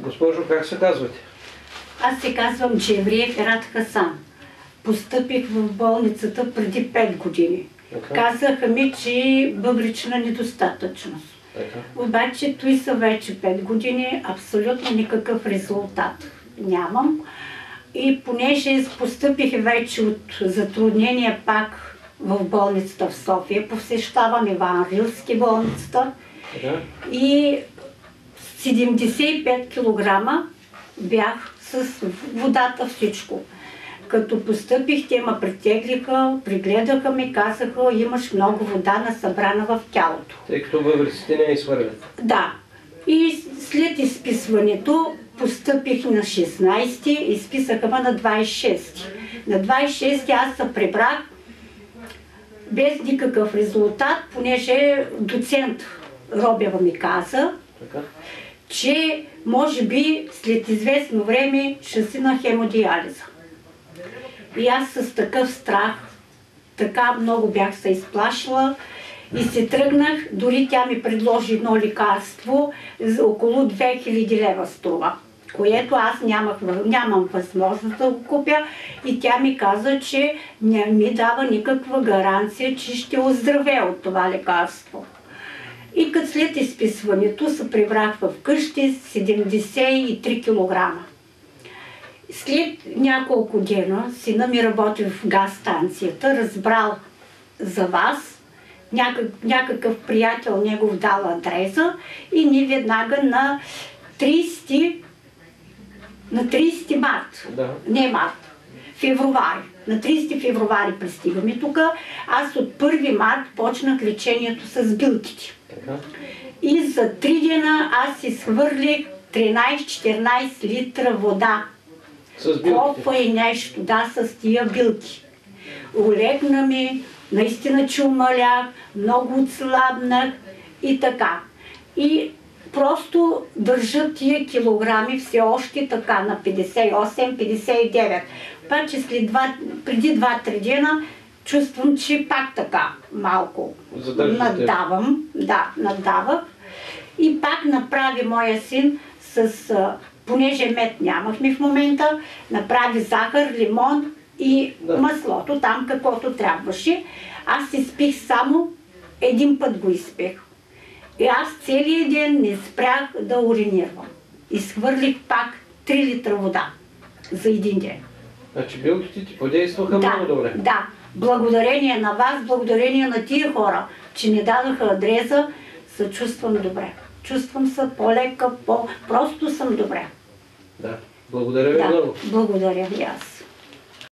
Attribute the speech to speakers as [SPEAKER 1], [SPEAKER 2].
[SPEAKER 1] Госпожо, как се казвате?
[SPEAKER 2] Аз се казвам Джевриев Ерат Хасан. Постъпих в болницата преди 5 години. Казаха ми, че бъбречна недостатъчност. Обаче той са вече 5 години, абсолютно никакъв резултат нямам. И понеже постъпих вече от затруднения пак в болницата в София, посещавам Иван Рилски болницата и 75 кг бях с водата, всичко. Като постъпих, те ме притеглиха, пригледаха ме, казаха, имаш много вода насъбрана в тялото.
[SPEAKER 1] Тъй като бъбреците не изхвърлят.
[SPEAKER 2] Да. И след изписването постъпих на 16-ти, изписаха ме на 26-ти. На 26-ти аз се прибрах без никакъв резултат, понеже доцент Робева ми каза, че може би след известно време ще си на хемодиализа. И аз с такъв страх, така много бях се изплашила и се тръгнах, дори тя ми предложи едно лекарство, за около 2000 лева струва, което аз нямам възможност да го купя и тя ми каза, че не ми дава никаква гаранция, че ще оздравея от това лекарство. И като след изписването се прибрах в къщи 73 кг. След няколко дена сина ми работи в газ станцията, разбрал за вас, някакъв приятел негов дал адреса и ни веднага на 30 март, не март, февруари. На 30 февруари пристигаме тук. Аз от 1 март почнах лечението с билките. И за 3 дена аз изхвърлих 13-14 литра вода. Кофа и нещо, да, с тия билки. Олегна ми, наистина че умалях, много отслабнах и така. И просто държа тия килограми все още така на 58-59. Обаче преди 2-3 дена чувствам, че пак така малко наддавам. Да, наддавах. И пак направи моя син понеже мед нямахме в момента, направи захар, лимон и маслото, там каквото трябваше. Аз изпих само един път го изпих. И аз целият ден не спрях да уринирам. Изхвърлих пак 3 литра вода за един ден.
[SPEAKER 1] Значи билките ти подействаха много добре.
[SPEAKER 2] Да, благодарение на вас, благодарение на тия хора, че ни дадоха адреса, се чувствам добре. Чувствам се по-лека, просто съм добре.
[SPEAKER 1] Да, благодаря ви много.
[SPEAKER 2] Благодаря и аз.